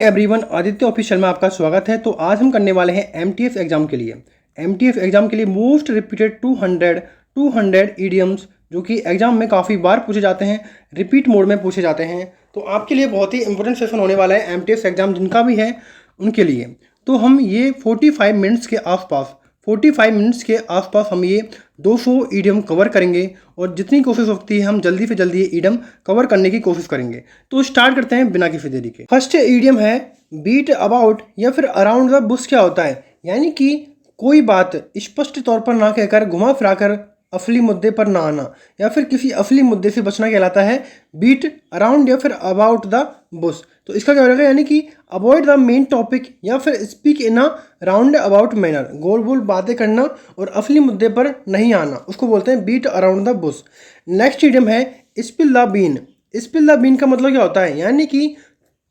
Everyone, Aditya official में आपका स्वागत है। तो आज हम करने वाले हैं एमटीएस एग्जाम के लिए। एमटीएस एग्जाम के लिए मोस्ट रिपीटेड 200 इडियम्स जो कि एग्जाम में काफ़ी बार पूछे जाते हैं, रिपीट मोड में पूछे जाते हैं। तो आपके लिए बहुत ही इंपॉर्टेंट सेशन होने वाला है एमटीएस एग्जाम जिनका भी है उनके लिए। तो हम ये 45 मिनट्स के आसपास हम ये 200 ईडियम कवर करेंगे और जितनी कोशिश होती है हम जल्दी से जल्दी ये ईडियम कवर करने की कोशिश करेंगे। तो स्टार्ट करते हैं बिना किसी देरी के। फर्स्ट ईडियम है बीट अबाउट या फिर अराउंड द बुश। क्या होता है? यानी कि कोई बात स्पष्ट तौर पर ना कहकर घुमा फिराकर असली मुद्दे पर ना आना या फिर किसी असली मुद्दे से बचना कहलाता है बीट अराउंड या फिर अबाउट द बुश। तो इसका क्या होगा? यानी कि अवॉइड द मेन टॉपिक या फिर speak in a round about manner. गोल गोल बातें करना और असली मुद्दे पर नहीं आना, उसको बोलते हैं beat around the bush. Next idiom है spill the bean. Spill the bean का मतलब क्या होता है? यानी कि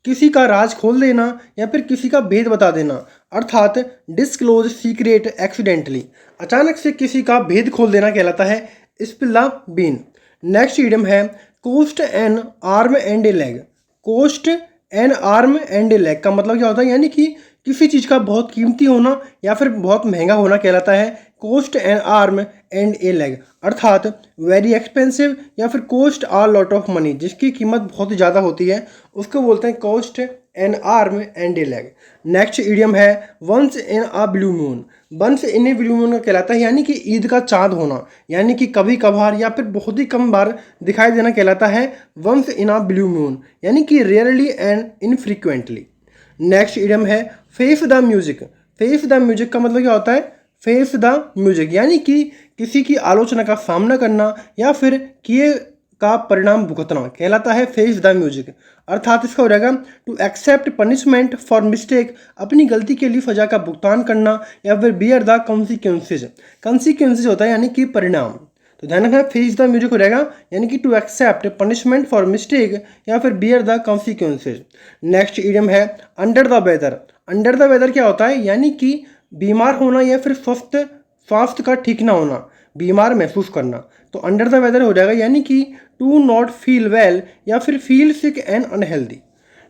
किसी का राज खोल देना या फिर किसी का भेद बता देना, अर्थात डिस्क्लोज सीक्रेट एक्सीडेंटली। अचानक से किसी का भेद खोल देना कहलाता है spill the bean. Next idiom है cost an arm and a leg. Cost an arm and a leg का मतलब क्या होता है? यानी कि किसी चीज़ का बहुत कीमती होना या फिर बहुत महंगा होना कहलाता है cost an arm and a leg, अर्थात वेरी एक्सपेंसिव या फिर cost a lot of money, जिसकी कीमत बहुत ज़्यादा होती है उसको बोलते हैं cost an arm and a leg. Next idiom है once in a blue moon. Once in a blue moon का कहलाता है यानी कि ईद का चाँद होना, यानी कि कभी कभार या फिर बहुत ही कम बार दिखाई देना कहलाता है once in a blue moon, यानी कि rarely and infrequently. Next idiom है face the music. Face the music का मतलब क्या होता है? फेस द म्यूजिक यानी कि किसी की आलोचना का सामना करना या फिर किए का परिणाम भुगतना कहलाता है फेस द म्यूजिक, अर्थात इसका हो जाएगा to accept punishment for mistake. अपनी गलती के लिए सजा का भुगतान करना या फिर बियर द कॉन्सिक्वेंसेज। कॉन्सिक्वेंसेज होता है यानी कि परिणाम। तो ध्यान रखना फेस द म्यूजिक हो जाएगा यानी कि to accept punishment for mistake या फिर bear the consequences. Next idiom है under the weather. Under the weather क्या होता है? यानी कि बीमार होना या फिर स्वास्थ्य का ठीक ना होना, बीमार महसूस करना। तो अंडर द वेदर हो जाएगा यानी कि टू नॉट फील वेल या फिर feel sick and unhealthy.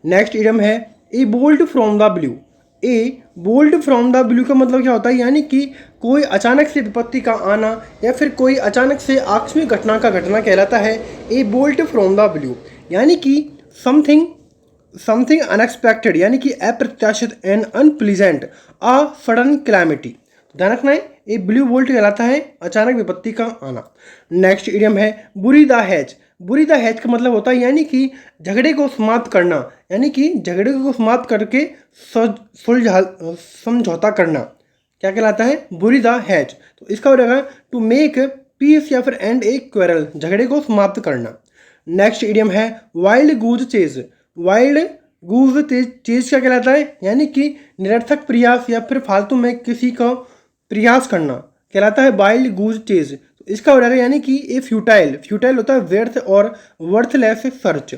Next idiom है a bold from the blue. A bold from the blue का मतलब क्या होता है? यानी कि कोई अचानक से विपत्ति का आना या फिर कोई अचानक से आकस्मिक घटना का घटना कहलाता है a bold from the blue, यानी कि समथिंग अनएक्सपेक्टेड, यानी कि अप्रत्याशित and unpleasant, a sudden calamity. ध्यान रखना है ये ब्लू बोल्ट कहलाता है अचानक विपत्ति का आना। नेक्स्ट इडियम है बुरी द हैज। बुरी द हैज का मतलब होता है यानी कि झगड़े को समाप्त करना, यानी कि झगड़े को समाप्त करके समझौता करना क्या कहलाता है? बुरी द हैज। तो इसका हो जाएगा टू मेक पीस या फिर एंड ए क्वेरल, झगड़े को समाप्त करना। नेक्स्ट इडियम है वाइल्ड गूज चेज। वाइल्ड गूज चेज क्या कहलाता है? यानी कि निरर्थक प्रयास या फिर फालतू में किसी का प्रयास करना कहलाता है वाइल्ड गूज चेज। तो इसका हो जाएगा यानी कि ए फ्यूटाइल। फ्यूटाइल होता है व्यर्थ और वर्थलेस सर्च।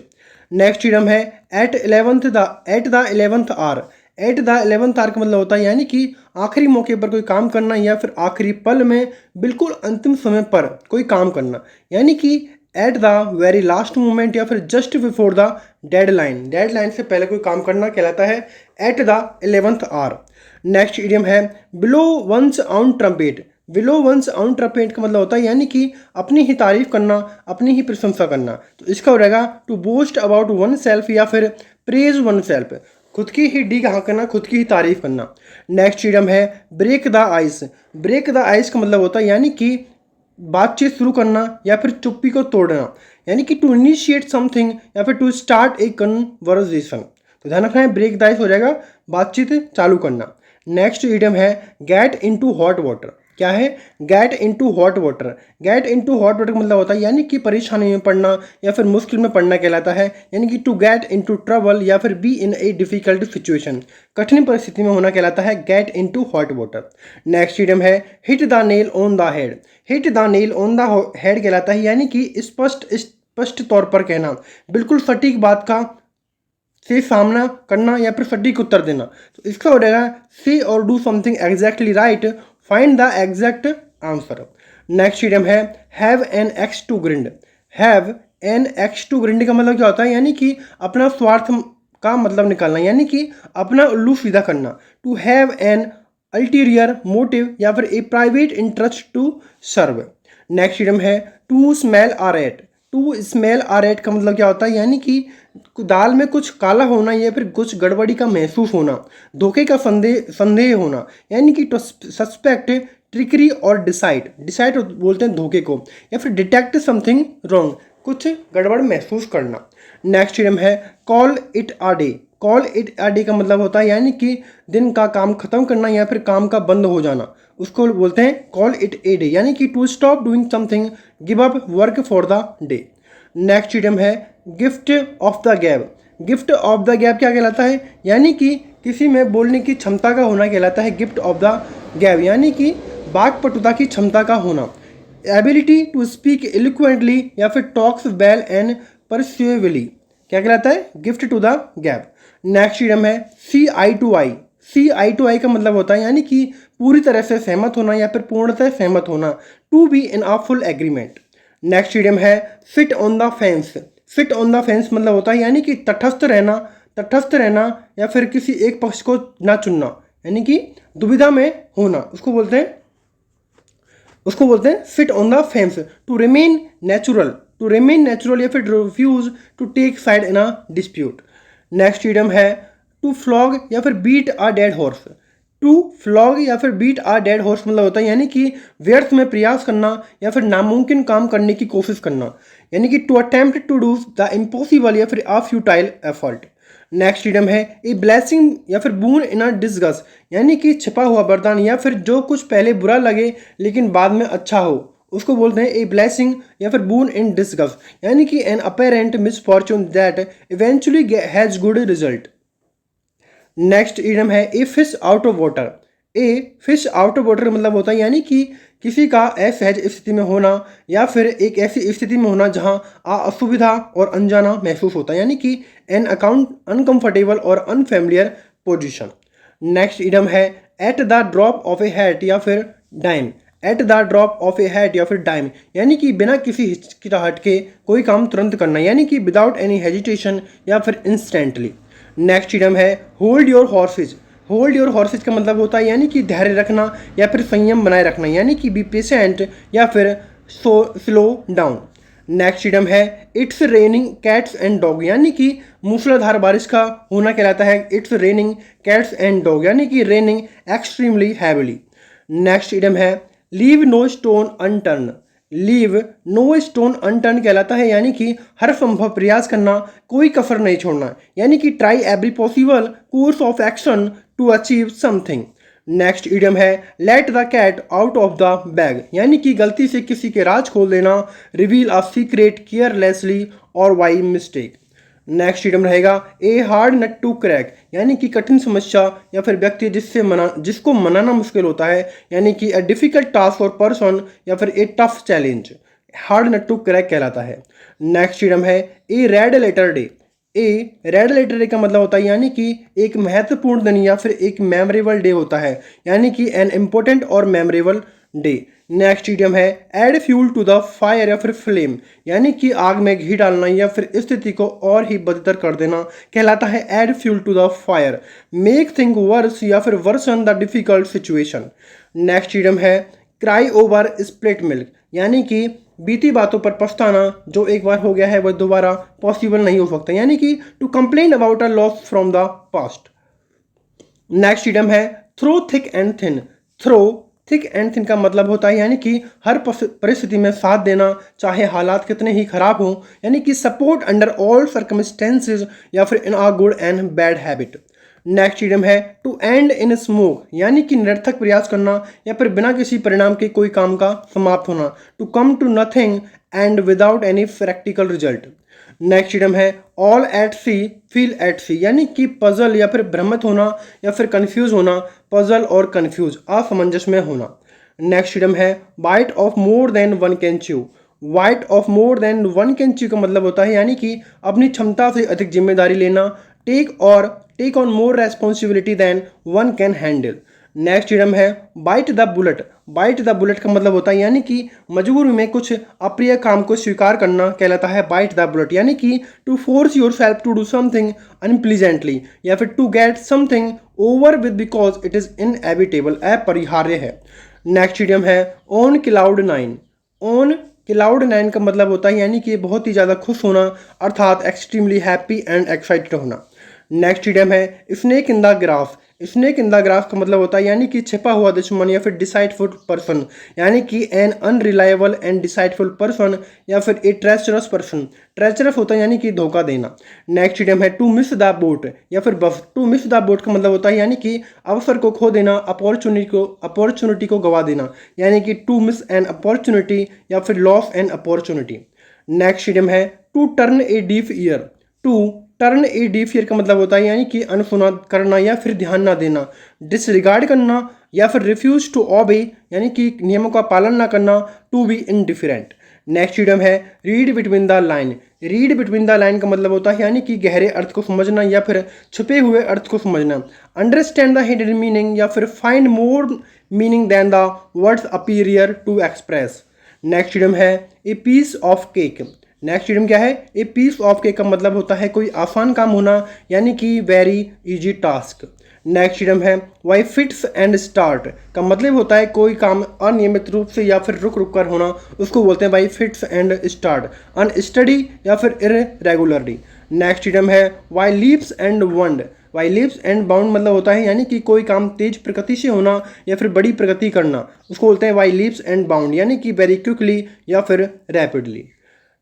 नेक्स्ट इडियम है at the 11th hour. At the 11th hour का मतलब होता है यानी कि आखिरी मौके पर कोई काम करना या फिर आखिरी पल में बिल्कुल अंतिम समय पर कोई काम करना, यानी कि at the very last moment या फिर just before the deadline. Deadline से पहले कोई काम करना कहलाता है at the 11th hour. Next idiom है blow one's own trumpet. Blow one's own trumpet का मतलब होता है यानी कि अपनी ही तारीफ करना, अपनी ही प्रशंसा करना। तो इसका हो जाएगा to boast about oneself या फिर प्रेज वन सेल्फ, खुद की ही डी कहाँ करना, खुद की ही तारीफ करना। नेक्स्ट इडियम है break the ice. Break the ice का मतलब होता है यानी कि बातचीत शुरू करना या फिर चुप्पी को तोड़ना, यानी कि टू इनिशिएट समथिंग या फिर टू स्टार्ट ए कन्वर्सेशन। तो ध्यान रखना है ब्रेक द आइस हो जाएगा बातचीत चालू करना। नेक्स्ट इडियम है गेट इनटू हॉट वाटर। क्या है? Get into hot water. Gate into hot water का मतलब होता है यानी कि परेशानी में पड़ना या फिर मुश्किल में पड़ना कहलाता है, यानी कि टू गेट इनटू ट्रबल या फिर be in a difficult situation, कठिन परिस्थिति में होना कहलाता है get into hot water. Next idiom है hit the nail on the head. Hit the nail on the head कहलाता है यानी कि स्पष्ट तौर पर कहना, बिल्कुल सटीक बात का से सामना करना या फिर सटीक उत्तर देना। तो इसका हो जाएगा से और do something exactly right, find the exact answer. Next idiom है have an axe to grind. Have an axe to grind का मतलब क्या होता है? यानी कि अपना स्वार्थ का मतलब निकालना, यानी कि अपना उल्लू सीधा करना। To have an ulterior motive या फिर a private interest to serve. Next idiom है to smell a rat. To smell a rat का मतलब क्या होता है, यानी कि दाल में कुछ काला होना या फिर कुछ गड़बड़ी का महसूस होना, धोखे का संदेह होना, यानी कि टू सस्पेक्ट ट्रिकरी और डिसाइड बोलते हैं धोखे को, या फिर डिटेक्ट समथिंग रॉन्ग, कुछ गड़बड़ महसूस करना। नेक्स्ट इडियम है call it a day. Call it a day का मतलब होता है यानी कि दिन का काम खत्म करना या फिर काम का बंद हो जाना, उसको बोलते हैं कॉल इट ए डे, यानी कि to stop doing something, give up work for the day. Next idiom है gift of the gab. Gift of the gab क्या कहलाता है, यानी कि किसी में बोलने की क्षमता का होना कहलाता है गिफ्ट ऑफ द गैब, यानी कि वाक्पटुता की क्षमता का होना। एबिलिटी टू स्पीक इलोक्वेंटली या फिर टॉक्स वेल एंड परस्यूएवली क्या कहलाता है, gift to the gap. Next idiom है see I to I. C I to आई का मतलब होता है यानी कि पूरी तरह से सहमत होना या फिर पूर्णतः सहमत होना, to be in a full agreement. Next idiom है sit on the fence. Sit on the fence मतलब होता है यानी कि तटस्थ रहना या फिर किसी एक पक्ष को ना चुनना, यानी कि दुविधा में होना, उसको बोलते हैं sit on the fence. To remain natural या फिर refuse to take side in a dispute. Next idiom है टू फ्लॉग या फिर beat a dead horse. To flog या फिर बीट अ डेड हॉर्स मतलब होता है यानी कि व्यर्थ में प्रयास करना या फिर नामुमकिन काम करने की कोशिश करना, यानी कि to attempt to do the impossible या फिर a futile effort. Next idiom है ए ब्लेसिंग या फिर बून इन अ डिस्गस्ट, यानी कि छिपा हुआ वरदान या फिर जो कुछ पहले बुरा लगे लेकिन बाद में अच्छा हो, उसको बोलते हैं ए ब्लेसिंग या फिर बून इन डिस्गस्ट, यानी कि an apparent misfortune that eventually has good result. Next idiom है a fish out of water. A fish out of water मतलब होता है यानी कि किसी का असहज स्थिति में होना या फिर एक ऐसी स्थिति में होना जहां असुविधा और अनजाना महसूस होता है, यानी कि एन अकाउंट अनकंफर्टेबल और अनफेमिलियर पोजीशन। नेक्स्ट इडियम है at the drop of a hat या फिर dime. At the drop of a hat या फिर डाइम, यानी कि बिना किसी हिचकिचाहट के कोई काम तुरंत करना, यानी कि विदाउट एनी हेजिटेशन या फिर इंस्टेंटली। नेक्स्ट इडियम है hold your horse's. Hold your horse's का मतलब होता है यानी कि धैर्य रखना या फिर संयम बनाए रखना, यानी कि बी पेशेंट या फिर स्लो डाउन। नेक्स्ट इडियम है it's raining cats and dog, यानी कि मूसलाधार बारिश का होना कहलाता है it's raining cats and dog, यानी कि raining extremely heavily. Next idiom है leave no stone unturn. Leave no stone unturn कहलाता है यानी कि हर संभव प्रयास करना, कोई कसर नहीं छोड़ना, यानी कि try every possible course of action to achieve something. Next idiom है let the cat out of the bag, यानी कि गलती से किसी के राज खोल देना, रिवील अ सीक्रेट केयरलेसली और बाई मिस्टेक। नेक्स्ट इडियम रहेगा a hard nut to crack, यानी कि कठिन समस्या या फिर व्यक्ति जिसको मनाना मुश्किल होता है, यानी कि अ डिफिकल्ट टास्क और पर्सन या फिर a tough challenge, hard nut to crack कहलाता है। नेक्स्ट इडियम है a red letter day. A red letter day का मतलब होता है यानी कि एक महत्वपूर्ण दिन या फिर एक मेमोरेबल डे होता है, यानी कि एन इम्पोर्टेंट और मेमोरेबल डे। नेक्स्ट इडियम है add fuel to the fire या फिर फ्लेम, यानी कि आग में घी डालना या फिर स्थिति को और ही बदतर कर देना कहलाता है add fuel to the fire. Make thing worse या फिर worsen the difficult situation. Next idiom है क्राई ओवर स्प्लिट मिल्क, यानी कि बीती बातों पर पछताना, जो एक बार हो गया है वह दोबारा पॉसिबल नहीं हो सकता, यानी कि to complain about a loss from the past. Next idiom है through thick and thin. Through thick and thin का मतलब होता है यानी कि हर परिस्थिति में साथ देना, चाहे हालात कितने ही खराब हों, यानी कि सपोर्ट अंडर ऑल सर्कमस्टेंसेज या फिर in a good and bad habit. Next idiom है टू एंड इन स्मोक, यानी कि निरर्थक प्रयास करना या फिर बिना किसी परिणाम के कोई काम का समाप्त होना, to come to nothing and without any practical result. Next idiom है all at sea feel at sea, यानी कि पजल या फिर भ्रमित होना या फिर कंफ्यूज होना, पजल और कंफ्यूज असमंजस में होना। नेक्स्ट इडियम है bite off more than one can chew. Bite off more than one can chew का मतलब होता है यानी कि अपनी क्षमता से अधिक जिम्मेदारी लेना, take on more responsibility than one can handle. Next idiom है bite the bullet. Bite the bullet का मतलब होता है यानी कि मजबूरी में कुछ अप्रिय काम को स्वीकार करना कहलाता है बाइट द बुलेट, यानी कि to force yourself to do something unpleasantly या फिर to get something over with because it is inevitable, अपरिहार्य है। नेक्स्ट इडियम है on cloud nine. On cloud nine का मतलब होता है यानी कि बहुत ही ज़्यादा खुश होना, अर्थात एक्सट्रीमली हैप्पी एंड एक्साइटेड होना। नेक्स्ट इडियम है snake in the grass. Snake in the grass का मतलब होता है यानी कि छिपा हुआ दुश्मन या फिर डिसाइडफुल पर्सन, यानी कि एन अनरिलायबल एंड डिसाइडफुल पर्सन या फिर ए ट्रेचरस पर्सन। ट्रेचरस होता है यानी कि धोखा देना। नेक्स्ट इडियम है टू मिस द बोट या फिर बफ। टू मिस द बोट का मतलब होता है यानी कि अवसर को खो देना, अपॉर्चुनिटी को गवा देना, यानी कि टू मिस एन अपॉर्चुनिटी या फिर loss an opportunity. Next idiom है to turn a deaf ear. To turn a deaf ear का मतलब होता है यानी कि अनसुना करना या फिर ध्यान ना देना, डिसरिगार्ड करना या फिर रिफ्यूज टू ओबे यानी कि नियमों का पालन ना करना, to be indifferent. Next idiom है read between the line. Read between the line का मतलब होता है यानी कि गहरे अर्थ को समझना या फिर छुपे हुए अर्थ को समझना, अंडरस्टैंड द हिडन मीनिंग या फिर find more meaning than the words appear to express. Next idiom है a piece of cake. Next idiom क्या है? ए पीस ऑफ केक का मतलब होता है कोई आसान काम होना, यानी कि very easy task. Next idiom है वाई फिट्स एंड स्टार्ट का मतलब होता है कोई काम अनियमित रूप से या फिर रुक रुक कर होना, उसको बोलते हैं by fits and start. Unsteady या फिर इरेगुलरली। नेक्स्ट इडियम है by leaps and bound. By leaps and bound मतलब होता है यानी कि कोई काम तेज प्रगति से होना या फिर बड़ी प्रगति करना, उसको बोलते हैं वाई लीप्स एंड बाउंड, यानी कि वेरी क्विकली या फिर रैपिडली।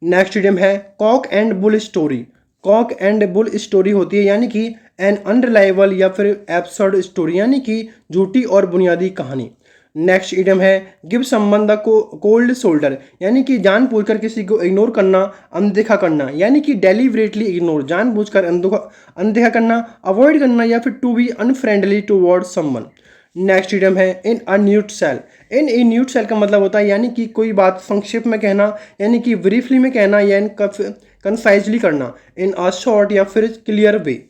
नेक्स्ट इडियम है cock and bull story. Cock and bull story होती है यानी कि एन अनरिलायबल या फिर एब्सर्ड स्टोरी, यानी कि झूठी और बुनियादी कहानी। नेक्स्ट इडियम है give someone the cold shoulder, यानी कि जानबूझकर किसी को इग्नोर करना, अनदेखा करना, यानी कि डेलिबरेटली इग्नोर, जानबूझकर अनदेखा करना, अवॉइड करना या फिर to be unfriendly toward someone. Next idiom है in a nutshell. In a nutshell का मतलब होता है यानी कि कोई बात संक्षेप में कहना, यानी कि ब्रीफली में कहना या कंसाइजली करना, इन अ शॉर्ट या फिर क्लियर वे।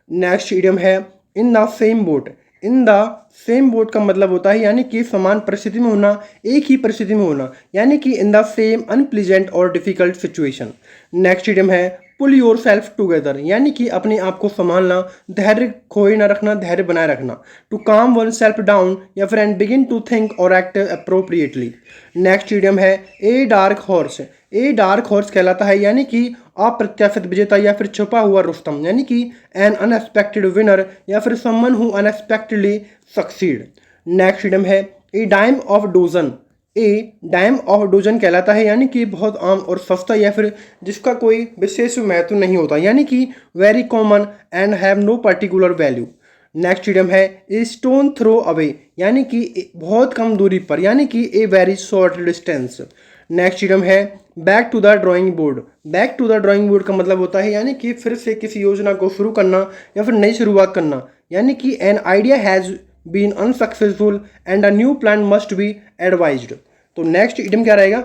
नेक्स्ट इडियम है in the same boat. In the same boat का मतलब होता है यानी कि समान परिस्थिति में होना, एक ही परिस्थिति में होना, यानी कि इन द सेम अनप्लीजेंट और डिफिकल्ट सिचुएशन। नेक्स्ट इडियम है पुल योर सेल्फ टूगेदर, यानी कि अपने आप को संभालना, धैर्य खोए ना रखना, धैर्य बनाए रखना। टू काम वन सेल्फ डाउन या फिर एंड बिगिन टू थिंक और एक्ट अप्रोप्रिएटली। नेक्स्ट इडियम है a dark horse. A dark horse कहलाता है यानी कि अप्रत्याशित विजेता या फिर छुपा हुआ रुस्तम, यानी कि एन अनएक्सपेक्टेड विनर या फिर someone who unexpectedly succeed. Next idiom है a dime of dozen. A dime of dozen कहलाता है यानी कि बहुत आम और सस्ता या फिर जिसका कोई विशेष महत्व नहीं होता, यानी कि very common and have no particular value. Next idiom है ए स्टोन थ्रो अवे, यानी कि बहुत कम दूरी पर, यानी कि a very short distance. Next idiom है back to the drawing board. Back to the drawing board का मतलब होता है यानी कि फिर से किसी योजना को शुरू करना या फिर नई शुरुआत करना, यानी कि an idea has been unsuccessful and a new plan must be advised. तो नेक्स्ट इडियम क्या रहेगा?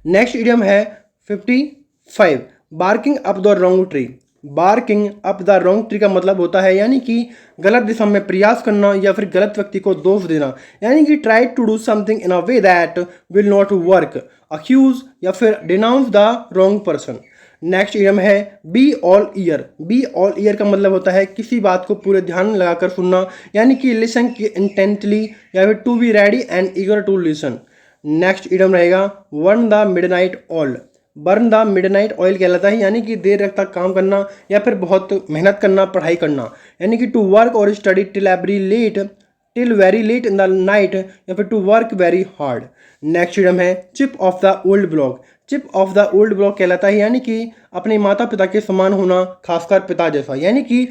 नेक्स्ट इडियम है 55 barking up the wrong tree. Barking up the wrong tree का मतलब होता है यानी कि गलत दिशा में प्रयास करना या फिर गलत व्यक्ति को दोष देना, यानी कि try to do something in a way that will not work, accuse या फिर denounce the wrong person. Next idiom है be all ear. Be all ear का मतलब होता है किसी बात को पूरे ध्यान लगाकर सुनना, यानी कि लिसन इंटेंटली या फिर to be ready and eager to listen. Next idiom रहेगा burn the midnight oil. Burn the midnight oil कहलाता है यानी कि देर तक काम करना या फिर बहुत मेहनत करना, पढ़ाई करना, यानी कि टू वर्क और study till very late in the night या फिर to work very hard. Next idiom है chip off the old block. Chip off the old block कहलाता है यानी कि अपने माता पिता के समान होना, खासकर पिता जैसा, यानी कि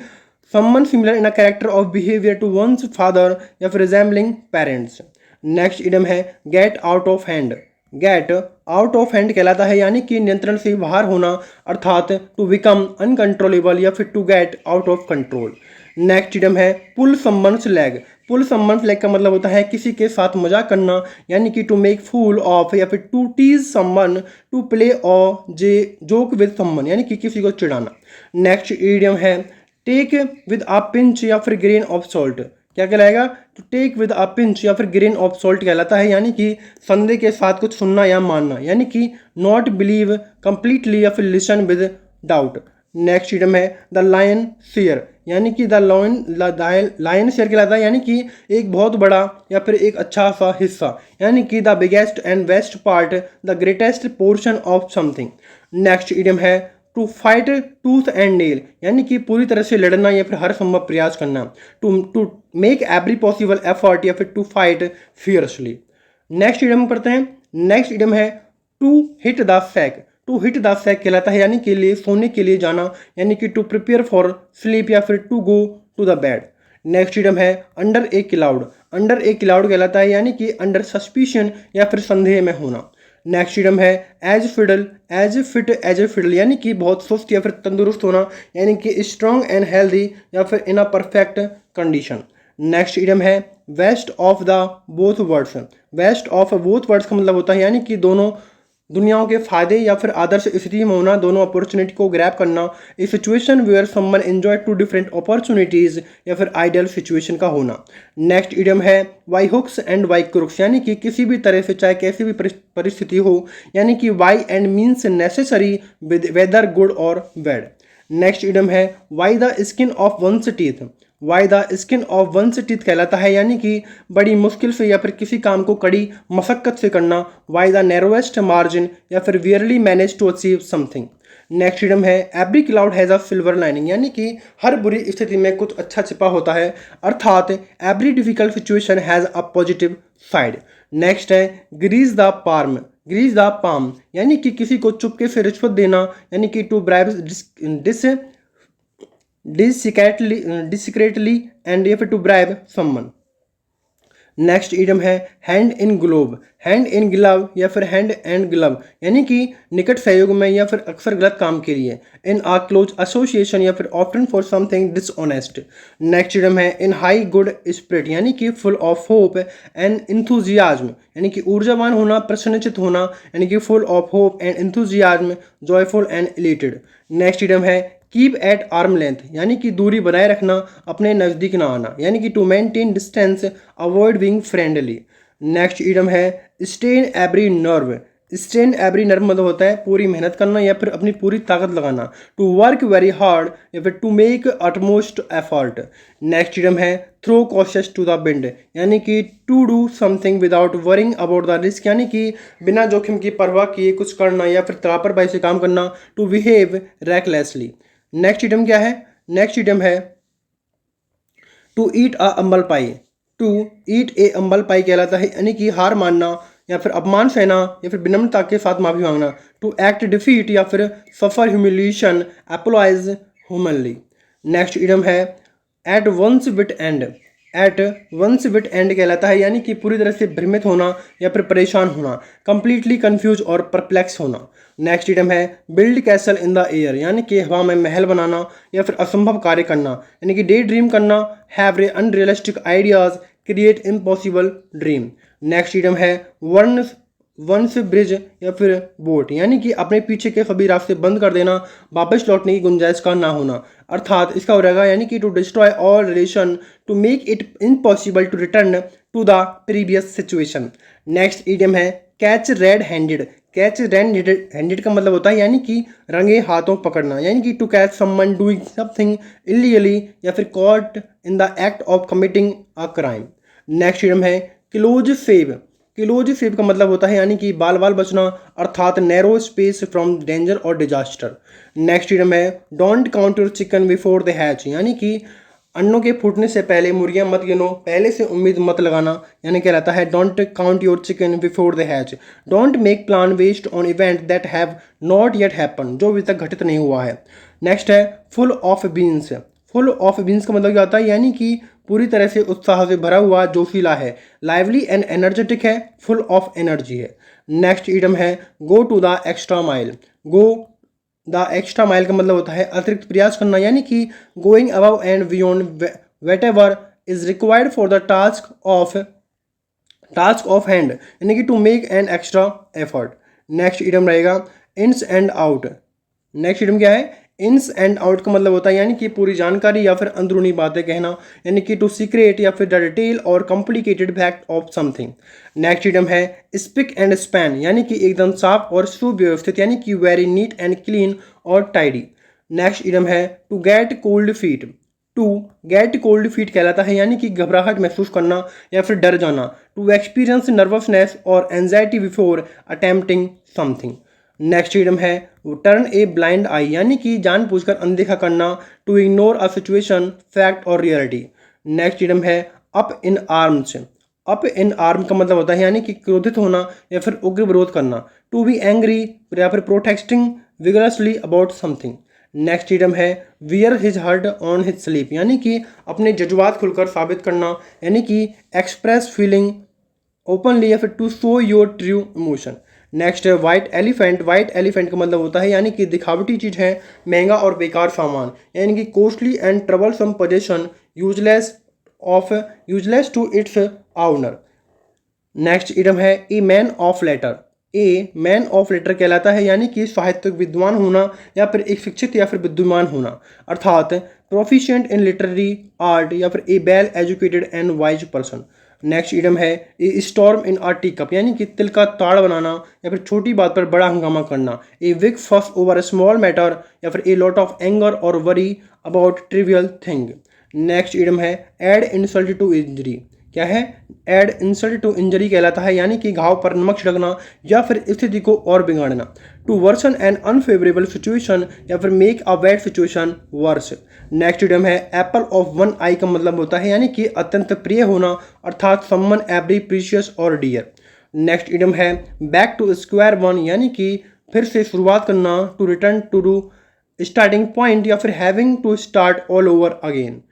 someone similar in a character of behaviour to one's father या फिर रिजेंबलिंग पेरेंट्स। नेक्स्ट इडियम है get out of hand. Get out of hand कहलाता है यानी कि नियंत्रण से बाहर होना, अर्थात टू बिकम अनकंट्रोलेबल या फिर to get out of control. Next idiom है pull someone's leg. Pull someone's leg का मतलब होता है किसी के साथ मजाक करना, यानी कि टू मेक फूल ऑफ या फिर to tease someone, to play और जोक विद समवन, यानी कि किसी को चिढ़ाना। नेक्स्ट इडियम है टेक विद अ पिंच या फिर ग्रेन ऑफ सॉल्ट। क्या कहलाएगा? To take with a pinch या फिर ग्रेन ऑफ सॉल्ट कहलाता है, यानी कि संदेह के साथ कुछ सुनना या मानना, यानी कि नॉट बिलीव कंप्लीटली या फिर listen with doubt. Next idiom है द लायन शेयर, यानी कि द लायन शेयर कहलाता है, यानी कि एक बहुत बड़ा या फिर एक अच्छा सा हिस्सा, यानी कि the biggest and best part, the greatest portion of something. Next idiom है to fight tooth and nail, यानी कि पूरी तरह से लड़ना या फिर हर संभव प्रयास करना। To make every possible effort या फिर to fight fiercely. Next idiom पढ़ते हैं। नेक्स्ट इडियम है to hit the sack. To hit the sack कहलाता है, यानी के लिए सोने के लिए जाना, यानी कि टू प्रिपेयर फॉर स्लीप या फिर to go to the bed. Next idiom है under a cloud. Under a cloud कहलाता है, यानी कि अंडर सस्पिशन या फिर संदेह में होना। नेक्स्ट इडियम है as fiddle, as fit as a fiddle, यानी कि बहुत सुस्त या फिर तंदुरुस्त होना, यानी कि स्ट्रॉन्ग एंड हेल्दी या फिर in a perfect condition. Next idiom है best of the both worlds. Best of both worlds का मतलब होता है, यानी कि दोनों दुनियाओं के फायदे या फिर आदर्श स्थिति में होना, दोनों अपॉर्चुनिटी को ग्रैब करना। A situation where someone enjoy two different opportunities या फिर आइडियल सिचुएशन का होना। नेक्स्ट इडियम है by hooks and by crooks, यानी कि किसी भी तरह से चाहे कैसी भी परिस्थिति हो, यानी कि by any means necessary whether good और बैड। नेक्स्ट इडियम है by the skin of one's teeth. By the skin of one's teeth कहलाता है, यानी कि बड़ी मुश्किल से या फिर किसी काम को कड़ी मशक्कत से करना। वाई द नैरोएस्ट मार्जिन या फिर barely manage to achieve something. Next idiom है every cloud has a silver lining, यानी कि हर बुरी स्थिति में कुछ अच्छा छिपा होता है, अर्थात every difficult situation has a positive side. Next है grease the palm, grease the palm, यानी कि किसी को चुपके से रिश्वत देना, यानी कि टू ब्राइब डिस्क्रेटली एंड या फिर to bribe someone. Next idiom है hand in glove, hand in glove या फिर हैंड एंड ग्लव, यानी कि निकट सहयोग में या फिर अक्सर गलत काम के लिए। इन आ क्लोज एसोसिएशन या फिर often for something dishonest. Next idiom है इन हाई गुड स्पिरिट, यानी कि full of hope and enthusiasm, यानी कि ऊर्जावान होना, प्रसन्नचित होना, यानी कि full of hope and enthusiasm, joyful and elated. Next idiom है कीप एट आर्म लेंथ, यानी कि दूरी बनाए रखना, अपने नज़दीक ना आना, यानी कि to maintain distance, avoid being friendly. Next idiom है strain every nerve. Strain every nerve मतलब होता है पूरी मेहनत करना या फिर अपनी पूरी ताकत लगाना। टू वर्क वेरी हार्ड या फिर to make utmost effort. Next idiom है throw cautious to the wind, यानी कि to do something without worrying about the risk, यानी कि बिना जोखिम की परवाह किए कुछ करना या फिर लापरवाही से काम करना। To behave recklessly. Next idiom क्या है? नेक्स्ट इडियम है to eat a humble pie. To eat ए अम्बल पाई कहलाता है, यानी कि हार मानना या फिर अपमान सहना या फिर विनम्रता के साथ माफी मांगना। टू एक्ट डिफीट या फिर suffer humiliation, apologise humanly. Next idiom है at one's wit end. At one's wit end कहलाता है, यानी कि पूरी तरह से भ्रमित होना या फिर परेशान होना, कंप्लीटली कंफ्यूज और परप्लेक्स होना। नेक्स्ट इडियम है build castle in the air, यानी कि हवा में महल बनाना या फिर असंभव कार्य करना, यानी कि डे ड्रीम करना, have unrealistic ideas, create impossible dream. Next idiom है वंस ब्रिज या फिर बोट, यानी कि अपने पीछे के सभी रास्ते बंद कर देना, वापस लौटने की गुंजाइश का ना होना, अर्थात इसका हो रहेगा यानी कि to destroy all relation, to make it impossible to return to the previous situation. Next idiom है catch red handed. Catch red handed का मतलब होता है, यानी कि रंगे हाथों पकड़ना, यानी कि to catch someone doing something illegally या फिर caught in the act of committing a crime. Next idiom है क्लोज सेव। क्लोज सेव का मतलब होता है, यानी कि बाल बाल बचना, अर्थात नैरो स्पेस फ्रॉम डेंजर और डिजास्टर। नेक्स्ट इडियम है don't count your chicken before the hatch, यानी कि अंडों के फूटने से पहले मुर्गियां मत गिनो, पहले से उम्मीद मत लगाना, यानी कहलाता है don't count your chicken before the hatch. Don't make plan based on event that have not yet happen, जो अभी तक घटित नहीं हुआ है। नेक्स्ट है full of beans. Full of beans का मतलब क्या होता है, यानी कि पूरी तरह से उत्साह से भरा हुआ, जोशीला है, लाइवली एंड एनर्जेटिक है, फुल ऑफ एनर्जी है। नेक्स्ट इडियम है go to the extra mile. Go the extra mile का मतलब होता है अतिरिक्त प्रयास करना, यानी कि going above and beyond whatever is required for the task of hand, यानी कि to make an extra effort. Next idiom रहेगा ins and out. Next idiom क्या है? इन्स एंड आउट का मतलब होता है यानी कि पूरी जानकारी या फिर अंदरूनी बातें कहना, यानी कि टू सीक्रेट या फिर द डिटेल और complicated fact of something. Next idiom है स्पिक एंड स्पैन, यानी कि एकदम साफ और सुव्यवस्थित, यानी कि वेरी नीट एंड क्लीन और टाइडी। नेक्स्ट इडियम है to get cold feet. To get cold feet कहलाता है यानी कि घबराहट महसूस करना या फिर डर जाना। टू एक्सपीरियंस नर्वसनेस और anxiety before attempting something. Next idiom है टर्न ए ब्लाइंड आई, यानी कि जानबूझकर अनदेखा करना। To ignore a situation, fact और रियलिटी। नेक्स्ट इडियम है up in arms. Up in arm का मतलब होता है यानी कि क्रोधित होना या फिर उग्र विरोध करना। टू बी एंग्री या फिर protesting vigorously about something. Next idiom है wear his heart on his sleeve, यानी कि अपने जज्बात खुलकर साबित करना, यानी कि एक्सप्रेस फीलिंग ओपनली या फिर to show your true emotion. Next है वाइट एलिफेंट। वाइट एलिफेंट का मतलब होता है यानी कि दिखावटी चीज़ है, महंगा और बेकार सामान, यानी कि costly and troublesome possession, useless to its owner. Next idiom है a man of letter. A man of letter कहलाता है यानी कि साहित्यिक विद्वान होना या फिर एक शिक्षित या फिर विद्वान होना, अर्थात प्रोफिशिएंट इन लिटरेरी आर्ट या फिर a well educated and wise person. Next idiom है a storm in a tea cup, यानी कि तिल का ताड़ बनाना या फिर छोटी बात पर बड़ा हंगामा करना। ए विग फस ओवर अ स्मॉल मैटर या फिर ए लॉट ऑफ एंगर और worry about trivial thing. Next idiom है एड इंसल्ट टू इंजरी। क्या है? एड इंसल्ट टू इंजरी कहलाता है यानी कि घाव पर नमक छिड़कना या फिर स्थिति को और बिगाड़ना। To worsen an unfavourable situation या फिर make a bad situation worse. Next idiom है एप्पल ऑफ वन आई का मतलब होता है यानी कि अत्यंत प्रिय होना, अर्थात समवन एवरी प्रीशियस और डियर। नेक्स्ट इडियम है बैक टू स्क्वायर वन, यानी कि फिर से शुरुआत करना। To return to starting point या फिर having to start all over again.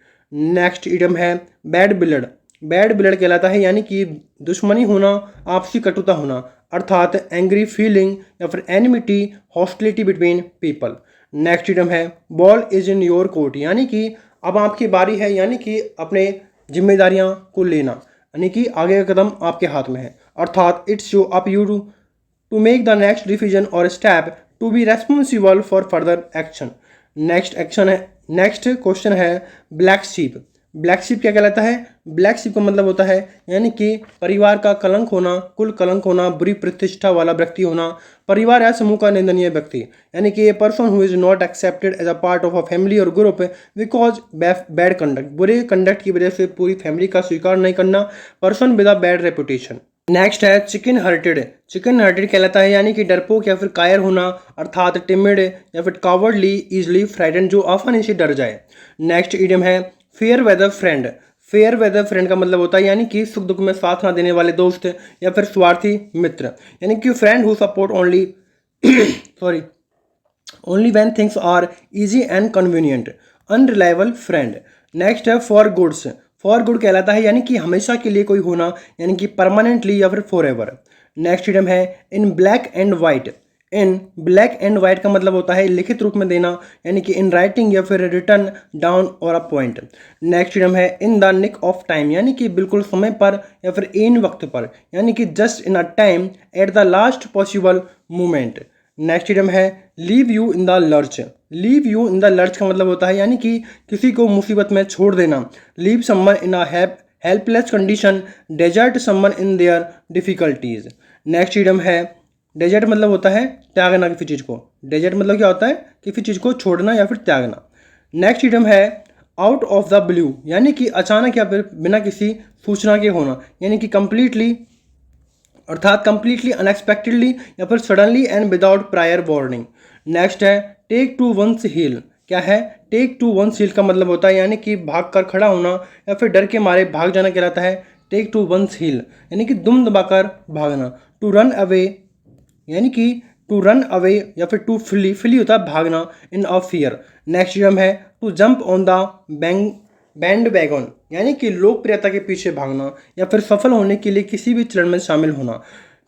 Next idiom है बैड ब्लड। बैड ब्लड कहलाता है यानी कि दुश्मनी होना, आपसी कटुता होना, अर्थात एंग्री फीलिंग या फिर enmity, hostility between people. Next idiom है ball is in your court, यानी कि अब आपकी बारी है, यानी कि अपने जिम्मेदारियां को लेना, यानी कि आगे का कदम आपके हाथ में है, अर्थात it's show up you to make the next decision और step to be responsible for further action. Next question है ब्लैक शीप। ब्लैक शीप क्या कहलाता है? ब्लैक शीप का मतलब होता है यानी कि परिवार का कलंक होना, कुल कलंक होना, बुरी प्रतिष्ठा वाला व्यक्ति होना, परिवार या समूह का निंदनीय व्यक्ति, यानी कि a person who is not accepted as a part of a family और ग्रुप बिकॉज बैड कंडक्ट, बुरे कंडक्ट की वजह से पूरी फैमिली का स्वीकार नहीं करना, person with a bad reputation. Next है चिकन हार्टेड। चिकन हार्टेड कहलाता है यानी कि डरपोक या फिर कायर होना, अर्थात टिमिड या फिर कावर्डली, इजली फ्राइडन, जो आसानी से डर जाए। नेक्स्ट इडियम है fair weather friend. Fair weather friend का मतलब होता है यानी कि सुख दुख में साथ ना देने वाले दोस्त या फिर स्वार्थी मित्र, यानी कि friend who support only only when things are easy and convenient, unreliable friend. Next है फॉर गुड्स। फॉर गुड कहलाता है यानी कि हमेशा के लिए कोई होना, यानी कि परमानेंटली या फिर फॉर एवर। नेक्स्ट इडम है in black and white. In black and white का मतलब होता है लिखित रूप में देना, यानी कि इन राइटिंग या फिर रिटर्न डाउन और अ पॉइंट। नेक्स्ट इडम है in the nick of time, यानी कि बिल्कुल समय पर या फिर इन वक्त पर, यानी कि just in a time, at the last possible moment. Next idiom है leave you in the lurch. Leave you in the lurch का मतलब होता है यानी कि किसी को मुसीबत में छोड़ देना। Leave someone in a helpless condition, desert someone in their difficulties. Next idiom है डेजर्ट मतलब होता है त्यागना किसी चीज़ को। डेजर्ट मतलब क्या होता है? किसी चीज़ को छोड़ना या फिर त्यागना। नेक्स्ट इडम है आउट ऑफ द ब्लू, यानी कि अचानक या फिर बिना किसी सूचना के होना, यानी कि कंप्लीटली, अर्थात कंप्लीटली अनएक्सपेक्टेडली या फिर suddenly and without prior warning. Next है टेक टू वंस हील। क्या है? टेक टू वंस हील का मतलब होता है यानी कि भाग कर खड़ा होना या फिर डर के मारे भाग जाना कहलाता है टेक टू वंस हील, यानी कि दुम दबाकर भागना। टू रन अवे, यानी कि टू रन अवे या फिर टू फ्ली, फ्ली होता है भागना, in a fear. Next term है to jump on the bandwagon, यानी कि लोकप्रियता के पीछे भागना या फिर सफल होने के लिए किसी भी चरण में शामिल होना।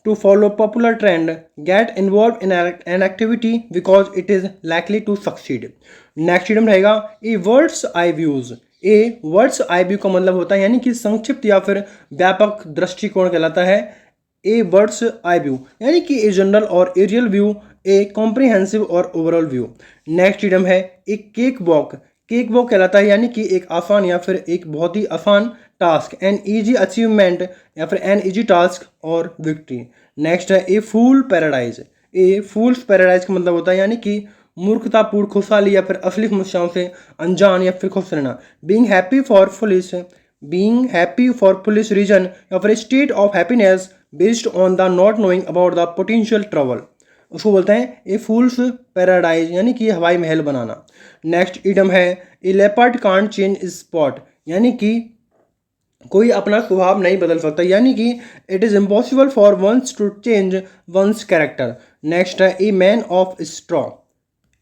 To follow popular trend, get involve in an activity because it is likely to succeed. Next term रहेगा a bird's eye views. A bird's eye view का मतलब होता है यानी कि संक्षिप्त या फिर व्यापक दृष्टिकोण कहलाता है। ए बर्ड्स आई व्यू यानी कि ए जनरल और एरियल व्यू, ए कॉम्प्रिहेंसिव और ओवरऑल व्यू। नेक्स्ट इडियम है एक केक वॉक। केक वॉक कहलाता है यानी कि एक आसान या फिर एक बहुत ही आसान टास्क, एन ईजी अचीवमेंट या फिर एन ईजी टास्क और विक्ट्री। नेक्स्ट है ए फूल पैराडाइज। ए फूल्स पैराडाइज का मतलब होता है यानी कि मूर्खतापूर्ण खुशहाली या फिर असली समस्याओं से अनजान या फिर खुश रहना। Being happy for police reason या फिर state of happiness based on the not knowing about the potential trouble, उसको बोलते हैं ए फूल्स पैराडाइज यानी कि हवाई महल बनाना। नेक्स्ट इडम है ए लेपर्ड कांट चेंज स्पॉट यानी कि कोई अपना स्वभाव नहीं बदल सकता, यानी कि it is impossible for one's to change one's character. Next है a man of straw.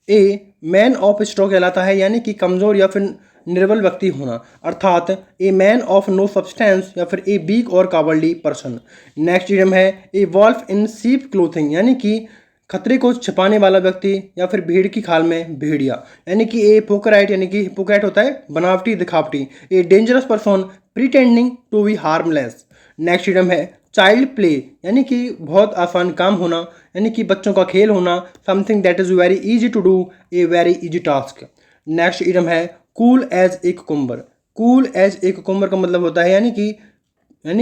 A man of straw कहलाता है यानी कि कमज़ोर या फिर निर्बल व्यक्ति होना, अर्थात a man of no substance या फिर ए वीक और कावर्डली पर्सन। नेक्स्ट इडियम है a wolf in sheep clothing यानी कि खतरे को छिपाने वाला व्यक्ति या फिर भीड़ की खाल में भेड़िया, यानी कि ए हिपोक्राइट यानी कि हिपोक्राइट होता है बनावटी दिखावटी। A dangerous person pretending to be harmless. Next idiom है चाइल्ड प्ले यानी कि बहुत आसान काम होना, यानी कि बच्चों का खेल होना, something that is very easy to do, a very easy task. Next idiom है cool as a cucumber. Cool as a cucumber का मतलब होता है यानी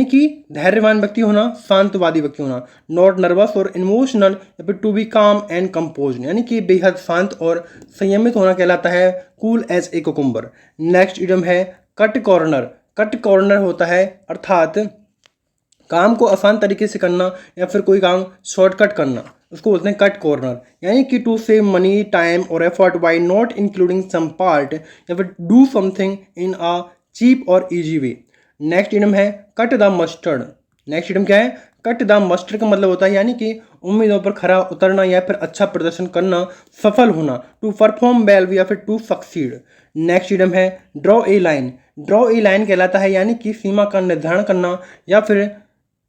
कि धैर्यवान व्यक्ति होना, शांतवादी व्यक्ति होना, नॉट नर्वस और इमोशनल या फिर to be calm and composed यानी कि बेहद शांत और संयमित होना कहलाता है cool as a cucumber. Next idiom है कट कॉर्नर। कट कॉर्नर होता है अर्थात काम को आसान तरीके से करना या फिर कोई काम शॉर्टकट करना, उसको बोलते हैं कट कॉर्नर, यानी कि टू सेव मनी टाइम और effort by not including some part या फिर do something in a cheap और इजी वे। नेक्स्ट इडियम है cut the mustard. Next idiom क्या है? कट द मस्टर्ड का मतलब होता है यानी कि उम्मीदों पर खरा उतरना या फिर अच्छा प्रदर्शन करना, सफल होना, टू परफॉर्म वेल या फिर टू सक्सीड। नेक्स्ट इडियम है draw a line. Draw a line कहलाता है यानी कि सीमा का निर्धारण करना या फिर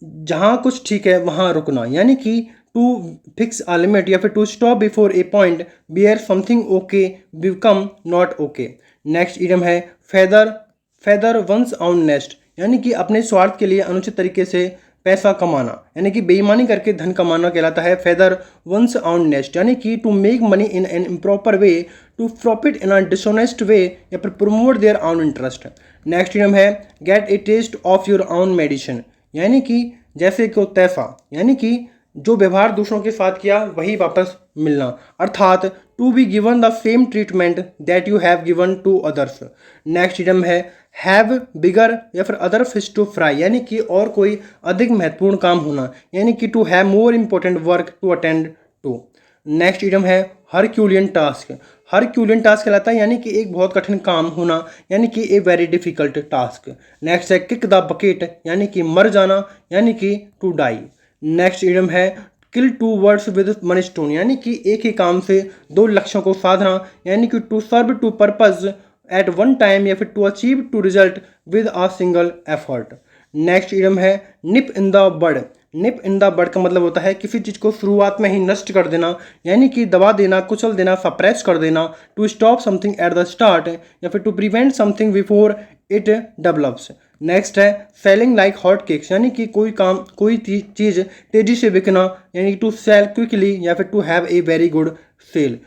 जहाँ कुछ ठीक है वहाँ रुकना, यानी कि टू फिक्स अ लिमिट या फिर to stop before a point where something okay become not okay. Next idiom है फेदर वंस ऑन नेस्ट, यानी कि अपने स्वार्थ के लिए अनुचित तरीके से पैसा कमाना, यानी कि बेईमानी करके धन कमाना कहलाता है फेदर वंस ऑन नेस्ट, यानी कि to make money in an improper way, to profit in a dishonest way या फिर promote their own interest. Next idiom है get a taste of your own medicine, यानी कि जैसे को तैसा, यानी कि जो व्यवहार दूसरों के साथ किया वही वापस मिलना, अर्थात to be given the same treatment that you have given to others. Next idiom है हैव बिगर या फिर अदर फिश टू फ्राई, यानी कि और कोई अधिक महत्वपूर्ण काम होना, यानी कि to have more important work to attend to. Next idiom है हरक्यूलियन टास्क। हरक्यूलियन टास्क कहलाता है यानी कि एक बहुत कठिन काम होना, यानी कि a very difficult task. Next है किक द बकेट, यानी कि मर जाना, यानी कि टू डाई। नेक्स्ट इडियम है kill two birds with one stone, यानी कि एक ही काम से दो लक्ष्यों को साधना, यानी कि to serve two purpose at one time या फिर to achieve two result with a single effort. Next idiom है nip in the bud. Nib in the बड का मतलब होता है किसी चीज़ को शुरुआत में ही नष्ट कर देना, यानी कि दबा देना, कुचल देना, सप्रेस कर देना, to stop something at the start या फिर to prevent something before it develops. Next है सेलिंग लाइक हॉट केक्स, यानी कि कोई चीज़ तेज़ी से बिकना, यानी टू सेल क्विकली या फिर to have a very good sale.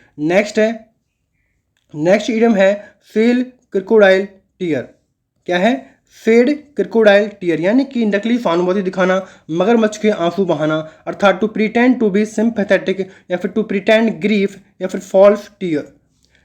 Next idiom है सेल क्रोकोडाइल टीयर। क्या है? सेड क्रोकोडाइल टीयर, यानी कि नकली सहानुभूति दिखाना, मगरमच्छ के आंसू बहाना, अर्थात to pretend to be sympathetic या फिर टू प्रिटेंड ग्रीफ या फिर फॉल्स टीयर।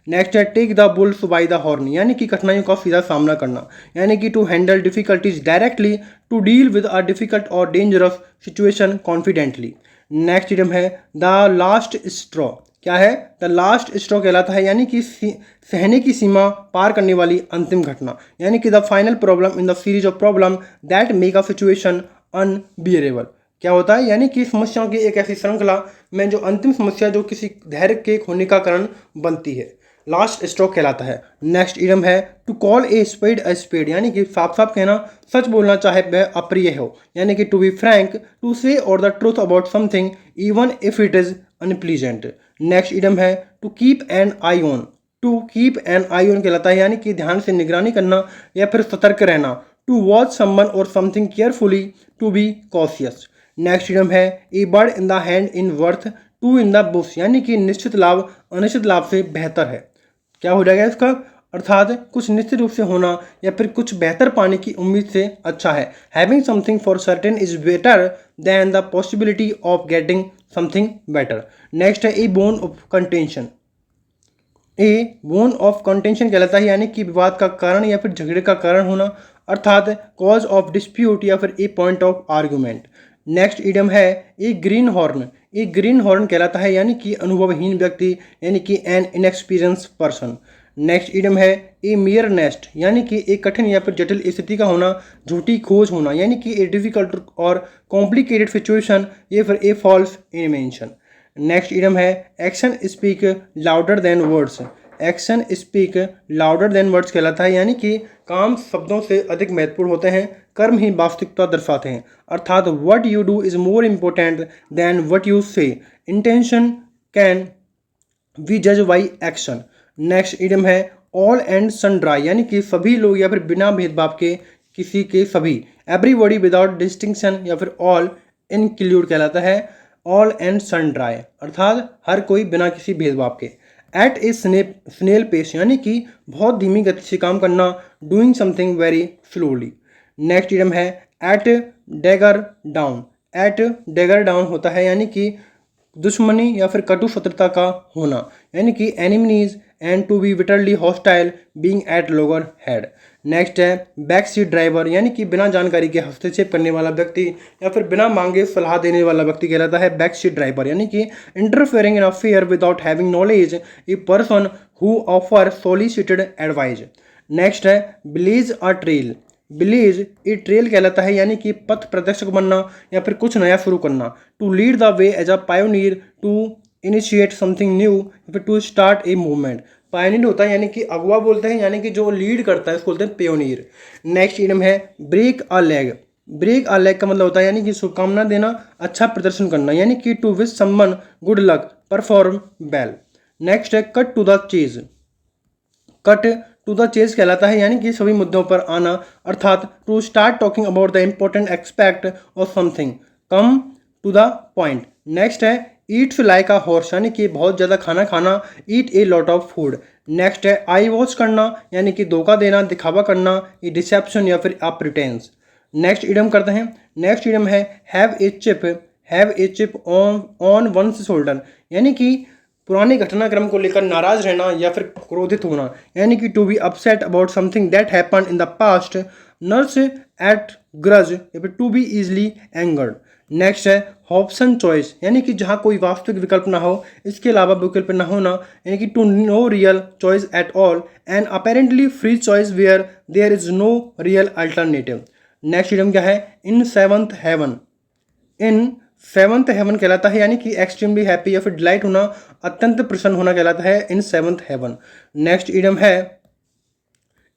नेक्स्ट है take the bulls by the horn, यानी कि कठिनाइयों का सीधा सामना करना, यानी कि to handle difficulties directly, to deal with a difficult और dangerous situation confidently. Next idiom है द लास्ट स्ट्रॉ। क्या है? द लास्ट स्ट्रॉ कहलाता है यानी कि सहने की सीमा पार करने वाली अंतिम घटना, यानी कि the final problem in the series of problem that make a situation unbearable. क्या होता है? यानी कि समस्याओं की एक ऐसी श्रृंखला में जो अंतिम समस्या जो किसी धैर्य के खोने का कारण बनती है, लास्ट स्ट्रोक कहलाता है। नेक्स्ट इडियम है टू कॉल ए स्पेड, यानी कि साफ साफ कहना, सच बोलना चाहे वह अप्रिय हो, यानी कि to be frank, to say और the truth about something even if it is unpleasant. Next idiom है to keep an eye on. To keep an eye on कहलाता है यानी कि ध्यान से निगरानी करना या फिर सतर्क रहना, टू वॉच समवन और something carefully, to be cautious. Next idiom है a bird in the hand in worth two in the bush, यानी कि निश्चित लाभ अनिश्चित लाभ से बेहतर है। क्या हो जाएगा इसका, अर्थात कुछ निश्चित रूप से होना या फिर कुछ बेहतर पाने की उम्मीद से अच्छा है। Having something for certain is better than the possibility of getting something better. Next है a bone of contention. A bone of contention कहलाता है यानी कि विवाद का कारण या फिर झगड़े का कारण होना, अर्थात कॉज ऑफ डिस्प्यूट या फिर a point of argument. Next idiom है a green horn. A green horn कहलाता है यानी कि अनुभवहीन व्यक्ति, यानी कि an inexperience person. Next idiom है ए मियर नेस्ट, यानी कि एक कठिन या फिर जटिल स्थिति का होना, झूठी खोज होना, यानी कि ए डिफिकल्ट और कॉम्प्लिकेटेड सिचुएशन या फिर ए फॉल्स इन्वेंशन। नेक्स्ट इडियम है action speak louder than words. Action speak louder than words कहलाता है यानी कि काम शब्दों से अधिक महत्वपूर्ण होते हैं, कर्म ही वास्तविकता दर्शाते हैं, अर्थात what you do is more important then what you से। इंटेंशन कैन वी जज बाई एक्शन। नेक्स्ट इडियम है ऑल एंड सनड्राई, यानी कि सभी लोग या फिर बिना भेदभाव के, किसी के सभी। एवरीबॉडी विदाउट डिस्टिंक्शन या फिर ऑल इंक्लूड कहलाता है ऑल एंड सनड्राई, अर्थात हर कोई बिना किसी भेदभाव के। एट ए स्नेल पेस, यानी कि बहुत धीमी गति से काम करना, doing something very slowly. Next idiom है at dagger drawn. At dagger drawn होता है यानी कि दुश्मनी या फिर कटु शत्रुता का होना, यानी कि enemies and to be bitterly hostile being at लोअर हेड। नेक्स्ट है बैक सीट ड्राइवर, यानी कि बिना जानकारी के हस्तक्षेप करने वाला व्यक्ति या फिर बिना मांगे सलाह देने वाला व्यक्ति कहलाता है बैक सीट ड्राइवर, यानी कि interfering in affair without having knowledge, a person who offer solicited advice. Next है blaze a trail. Blaze a trail कहलाता है यानी कि पथ प्रदर्शक बनना या फिर कुछ नया शुरू करना। To lead the way as a pioneer, to initiate something new या फिर to start a movement. Pioneer होता है यानी कि अगुआ बोलते हैं, यानी कि जो लीड करता है उसको बोलते हैं पायोनियर। नेक्स्ट इडियम है break a leg. Break a leg का मतलब होता है यानी कि शुभकामना देना, अच्छा प्रदर्शन करना, यानी कि to wish someone good luck, perform well. Next है cut to the chase. Cut to the chase कहलाता है यानी कि सभी मुद्दों पर आना, अर्थात to start talking about the important aspect of something, come to the point. Next है ईट्स लाइक अ हॉर्स, यानी कि बहुत ज़्यादा खाना खाना, eat a lot of food. Next है आई वॉच करना, यानी कि धोखा देना, दिखावा करना, ये डिसेप्शन या फिर अ प्रिटेंस। नेक्स्ट इडियम करते हैं। नेक्स्ट इडियम है have a chip. Have a chip on one's shoulder, यानी कि पुराने घटनाक्रम को लेकर नाराज रहना या फिर क्रोधित होना, यानी कि to be upset about something that happen in the past, nurse a grudge या फिर to be easily angered. Next है ऑप्शन चॉइस, यानी कि जहाँ कोई वास्तविक विकल्प ना हो, इसके अलावा विकल्प ना होना, यानी कि to no real choice at all, and apparently free choice where there is no real alternative. Next idiom क्या है in seventh heaven. In seventh heaven कहलाता है यानी कि एक्सट्रीमली हैप्पी या फिर डिलाइट होना, अत्यंत प्रसन्न होना कहलाता है in seventh heaven. Next idiom है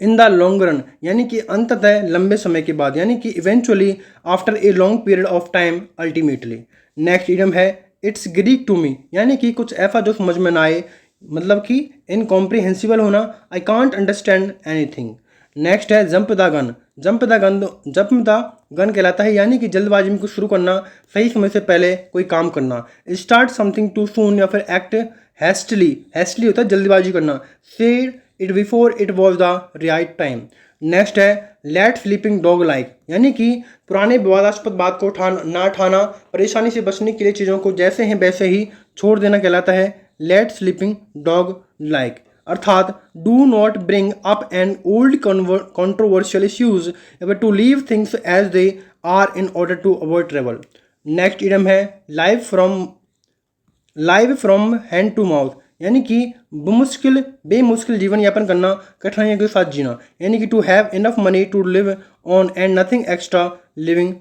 इन द लॉन्ग रन, यानी कि अंततः लंबे समय के बाद, यानी कि eventually after a long period of time ultimately. Next idiom है इट्स ग्रीक टू मी, यानी कि कुछ ऐसा जो समझ में ना आए, मतलब कि इनकॉम्प्रिहेंसिबल होना, I can't understand anything. Next है jump the gun. Jump the gun कहलाता है यानी कि जल्दबाजी में कुछ शुरू करना, सही समय से पहले कोई काम करना। स्टार्ट समथिंग टू सून या फिर एक्ट हैस्टली। हैस्टली होता है जल्दबाजी करना। Said it before it was the right time. Next है लेट स्लीपिंग डॉग लाइक, यानी कि पुराने विवादास्पद बात को ना ठाना, परेशानी से बचने के लिए चीज़ों को जैसे हैं वैसे ही छोड़ देना कहलाता है लेट स्लीपिंग डॉग लाइक, अर्थात do not bring up an old controversial issues to leave things as they are in order to avoid trouble. Next idiom है live from hand to mouth, यानी कि बेमुश्किल जीवन यापन करना, कठिनाइयों के साथ जीना, यानी कि to have enough money to live on and nothing extra living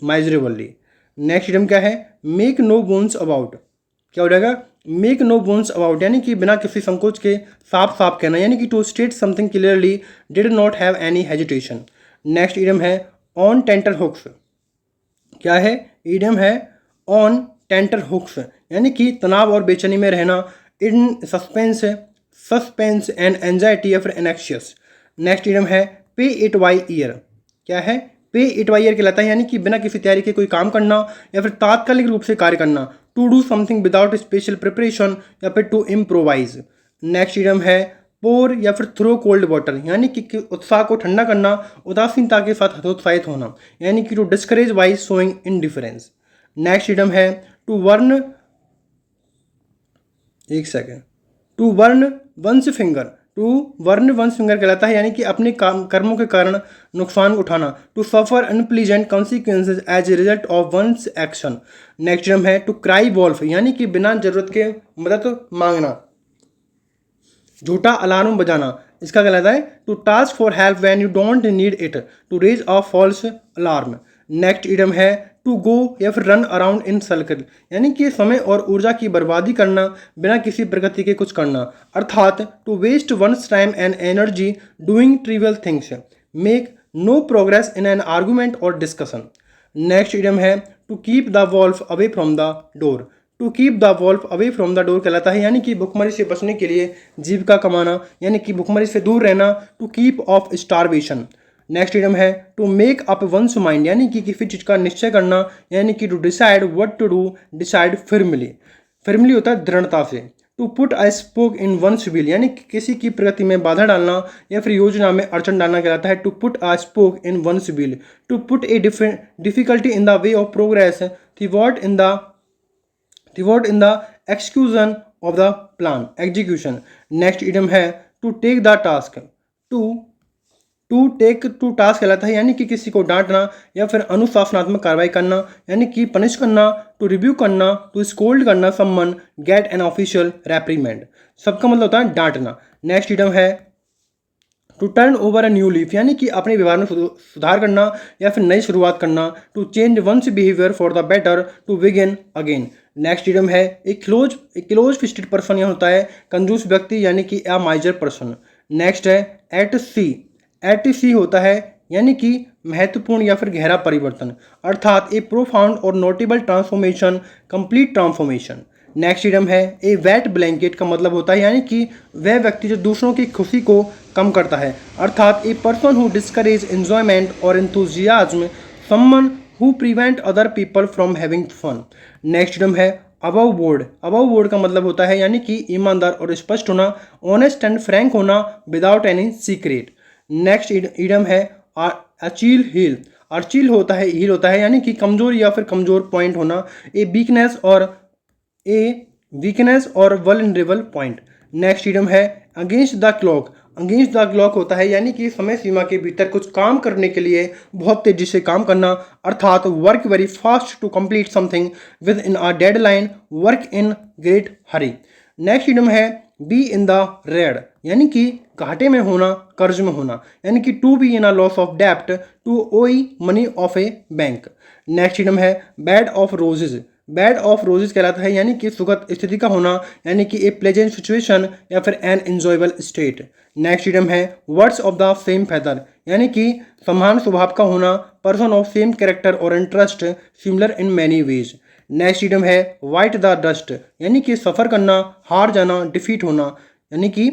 miserably. Next idiom क्या है मेक नो बोन्स अबाउट। क्या हो जाएगा मेक नो बोन्स अबाउट, यानी कि बिना किसी संकोच के साफ साफ कहना, यानी कि to state something clearly, did not have any hesitation. Next idiom है ऑन टेंटर हुक्स। क्या है इडियम है ऑन टेंटर हुक्स, यानी कि तनाव और बेचैनी में रहना, इन सस्पेंस एंड एंजाइटी या फिर एनेक्शियस। नेक्स्ट इडियम है पे इट बाई ईयर। क्या है पे इट बाय ईयर कहलाता है, यानी कि बिना किसी तैयारी के कोई काम करना या फिर तात्कालिक रूप से कार्य करना। To do something without special preparation या फिर टू इम्प्रोवाइज। नेक्स्ट इडियम है पोर या फिर थ्रो कोल्ड वाटर, यानी कि उत्साह को ठंडा करना, उदासीनता के साथ हतोत्साहित होना, यानी कि to discourage by showing indifference. Next idiom है टू वर्न, एक second, to burn one's finger. To burn one's finger कहलाता है, यानी कि अपने कर्मों के कारण नुकसान उठाना। To suffer unpleasant consequences as a result of one's action. Next idiom है टू क्राई वॉल्फ, यानी कि बिना जरूरत के मदद मांगना, झूठा अलार्म बजाना। इसका कहलाता है to ask for help when you don't need it, to raise a false alarm. Next idiom है टू गो या फिर रन अराउंड इन सर्कल, यानी कि समय और ऊर्जा की बर्बादी करना, बिना किसी प्रगति के कुछ करना, अर्थात to waste one's time and energy doing trivial things, make no progress in an argument और डिस्कशन। नेक्स्ट इडियम है to keep the wolf away from the door. To keep the wolf away from the door कहलाता है, यानी कि भुखमरी से बचने के लिए जीविका कमाना, यानी कि भुखमरी से दूर रहना। To keep off starvation. Next idiom है to make up one's mind, यानी कि किसी चीज़ का निश्चय करना, यानी कि to decide what to do, decide firmly. Firmly होता है दृढ़ता से। To put a spoke in one's wheel, यानी कि किसी की प्रगति में बाधा डालना या फिर योजना में अड़चन डालना कहलाता है to put a spoke in one's wheel. To put a difficulty in the way of progress थ्वाट in the execution of the plan execution. Next idiom है to take the task. To task कहलाता है, यानी कि किसी को डांटना या फिर अनुशासनात्मक कार्रवाई करना, यानी कि पनिश करना। टू रिव्यू करना, टू स्कोल्ड करना someone, get an official reprimand. सबका मतलब होता है डांटना। नेक्स्ट इडियम है to turn over a new leaf, यानी कि अपने व्यवहार में सुधार करना या फिर नई शुरुआत करना। To change one's behaviour for the better, to begin again. Next idiom है एक क्लोज फिस्टेड पर्सन, यह होता है कंजूस व्यक्ति, यानी कि अ माइजर पर्सन। नेक्स्ट है एट सी होता है, यानी कि महत्वपूर्ण या फिर गहरा परिवर्तन, अर्थात ए प्रोफाउंड और notable transformation, complete transformation. Next idiom है ए वेट ब्लैंकेट, का मतलब होता है, यानी कि वह व्यक्ति जो दूसरों की खुशी को कम करता है, अर्थात a person who discourage enjoyment और enthusiasm, someone who prevent other people from having fun. Next idiom है अबव बोर्ड का मतलब होता है, यानी कि ईमानदार और स्पष्ट होना, ऑनेस्ट एंड फ्रैंक होना, without any secret. Next idiom है अचील हील होता है, यानी कि कमजोर या फिर कमजोर पॉइंट होना, ए वीकनेस और वल्नरेबल पॉइंट। नेक्स्ट इडियम है अगेंस्ट द क्लॉक होता है, यानी कि समय सीमा के भीतर कुछ काम करने के लिए बहुत तेजी से काम करना, अर्थात work very fast to complete something within a deadline, work in great hurry. Next idiom है बी इन द रेड, यानी कि घाटे में होना, कर्ज में होना, यानी कि to be in a loss of डेप्ट, to owe money of a bank. Next idiom है बैड ऑफ रोजेज कहलाता है, यानी कि सुखद स्थिति का होना, यानी कि ए प्लेजेंट सिचुएशन या फिर an enjoyable state. Next idiom है birds of the same feather, यानी कि समान स्वभाव का होना, पर्सन ऑफ सेम कैरेक्टर और interest, similar in many ways. Next idiom है वाइट द डस्ट, यानी कि सफ़र करना, हार जाना, डिफीट होना, यानी कि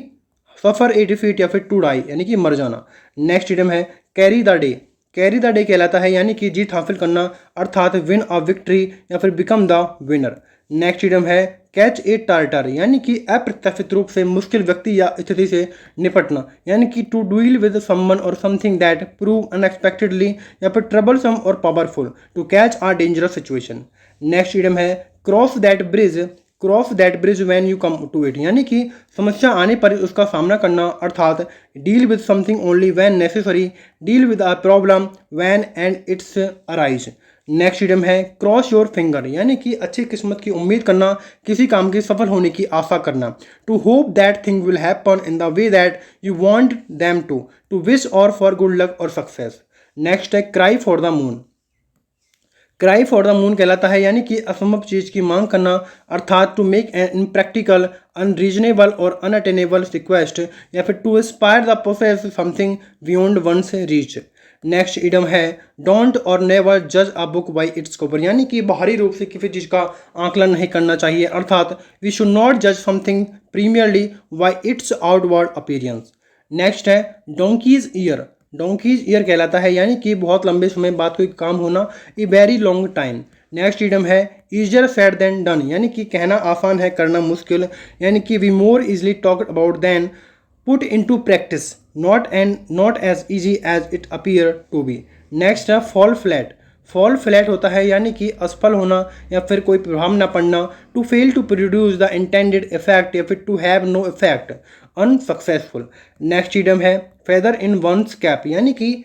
सफ़र ए डिफीट या फिर टू डाई, यानी कि मर जाना। नेक्स्ट इडियम है कैरी द डे कहलाता है, यानी कि जीत हासिल करना, अर्थात विन अ विक्ट्री या फिर become the winner. Next idiom है कैच ए टार्टर, यानी कि अप्रत्याशित रूप से मुश्किल व्यक्ति या स्थिति से निपटना, यानी कि टू डील विद समवन और समथिंग दैट प्रूव अनएक्सपेक्टेडली या फिर ट्रबलसम और powerful, to catch a dangerous situation. Next idiom है cross that bridge when you come to it, यानी कि समस्या आने पर उसका सामना करना, अर्थात deal with something only when necessary, deal with a problem when and it's arise. Next idiom है क्रॉस योर फिंगर, यानी कि अच्छी किस्मत की उम्मीद करना, किसी काम के सफल होने की आशा करना, to hope that thing will happen in the way that you want them to wish और फॉर गुड लक और सक्सेस। नेक्स्ट है क्राई फॉर द मून कहलाता है, यानी कि असंभव चीज की मांग करना, अर्थात to make an impractical, unreasonable और अनअटेनेबल रिक्वेस्ट, या फिर to aspire to possess something beyond one's reach. Next idiom है डोंट और नेवर जज a book by its cover, यानी कि बाहरी रूप से किसी चीज़ का आकलन नहीं करना चाहिए, अर्थात वी शुड नॉट जज something primarily bye it's outward appearance. Next है डोंकीज ईयर डोंकीज ईयर कहलाता है, यानी कि बहुत लंबे समय बाद कोई काम होना, a very long time. Next idiom है ईजियर सेड देन डन, यानी कि कहना आसान है करना मुश्किल, यानी कि we more easily talk about than put into practice, not as easy as it appear to be. Next है फॉल फ्लैट। फॉल फ्लैट होता है यानी कि असफल होना या फिर कोई प्रभाव ना पड़ना, to fail to produce the intended effect या फिर to have no effect, unsuccessful. Next idiom है फेदर इन वंस कैप, यानी कि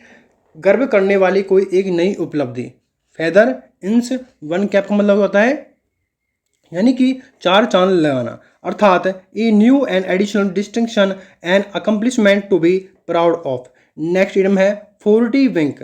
गर्व करने वाली कोई एक नई उपलब्धि। फेदर इंस वन कैप का मतलब होता है यानी कि चार चांद लगाना, अर्थात a new and additional distinction and accomplishment to be proud of. Next idiom है 4D विंक।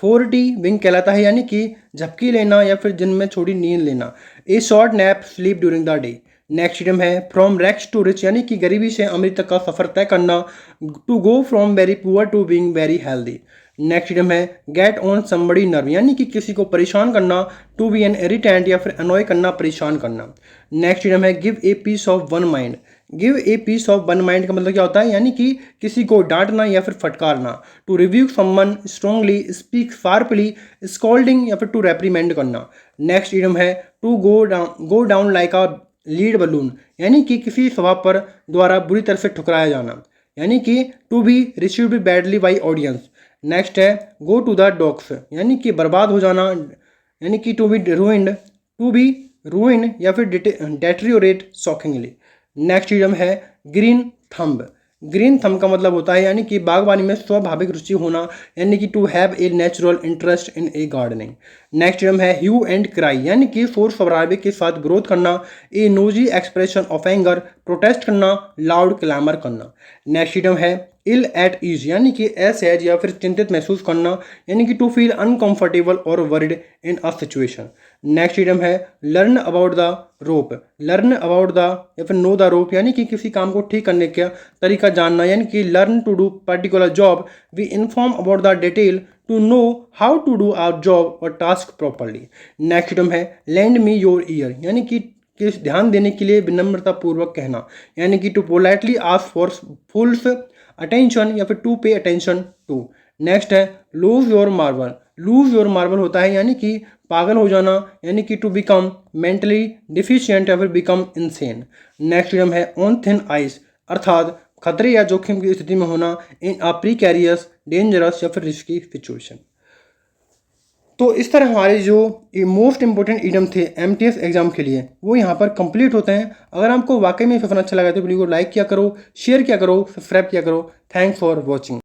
4D विंक कहलाता है यानी कि झपकी लेना या फिर दिन में छोटी नींद लेना, ए short nap sleep during the day. Next idiom है फ्रॉम रैक्स टू रिच, यानी कि गरीबी से अमीर तक का सफर तय करना, to go from very poor to being very healthy. Next idiom है गेट ऑन समबडी नर्व, यानी कि किसी को परेशान करना, टू बी एन इरिटेंट या फिर अनॉय करना, परेशान करना। नेक्स्ट इडियम है give a piece of one mind. Give a piece of one mind का मतलब क्या होता है, यानी कि किसी को डांटना या फिर फटकारना, टू रिव्यू someone strongly, speak sharply, scolding या फिर टू रेप्रीमेंड करना। नेक्स्ट इडियम है to go down like a lead balloon, यानी कि किसी स्वभाव पर द्वारा बुरी तरह से ठुकराया जाना, यानी कि to be received badly by audience. Next है गो टू द डॉग्स, यानी कि बर्बाद हो जाना, यानी कि टू बी रूइंड या फिर डेट्रियोरेट शॉकिंगली। नेक्स्ट इडियम है ग्रीन थंब। ग्रीन थंब का मतलब होता है यानी कि बागवानी में स्वाभाविक रुचि होना, यानी कि to have a natural interest in a gardening. Next idiom है ह्यू एंड क्राई, यानी कि शोर शराबे के साथ विरोध करना, a noisy expression of anger, protest करना, लाउड क्लैमर करना। नेक्स्ट इडियम है इल एट ईज, यानी कि असहज या फिर चिंतित महसूस करना, यानी कि टू फील अनकंफर्टेबल और worried in a situation. Next idiom है learn about the rope. Learn about the या फिर नो द रोप, यानी कि किसी काम को ठीक करने का तरीका जानना, यानी कि learn to do particular job, we inform about the detail, to know how to do our job और टास्क प्रॉपरली। नेक्स्ट इडियम है लैंड मी योर ईयर, यानी कि ध्यान देने के लिए विनम्रता पूर्वक कहना, यानी कि to politely ask for fools attention या फिर to pay attention to. Next है lose your marble. Lose your marble होता है यानी कि पागल हो जाना, यानी कि टू बिकम मेंटली डिफिशियंट या फिर बिकम इनसेन। नेक्स्ट इडियम है ऑन थिन आइस, अर्थात खतरे या जोखिम की स्थिति में होना, इन अ प्रीकैरियस, डेंजरस या फिर रिस्की सिचुएशन। तो इस तरह हमारे जो मोस्ट इंपॉर्टेंट इडियम थे एमटीएस एग्जाम के लिए वो यहाँ पर कंप्लीट होते हैं। अगर आपको वाकई में सेशन अच्छा लगा तो वीडियो को लाइक किया करो, शेयर किया करो, सब्सक्राइब किया करो। Thanks for watching.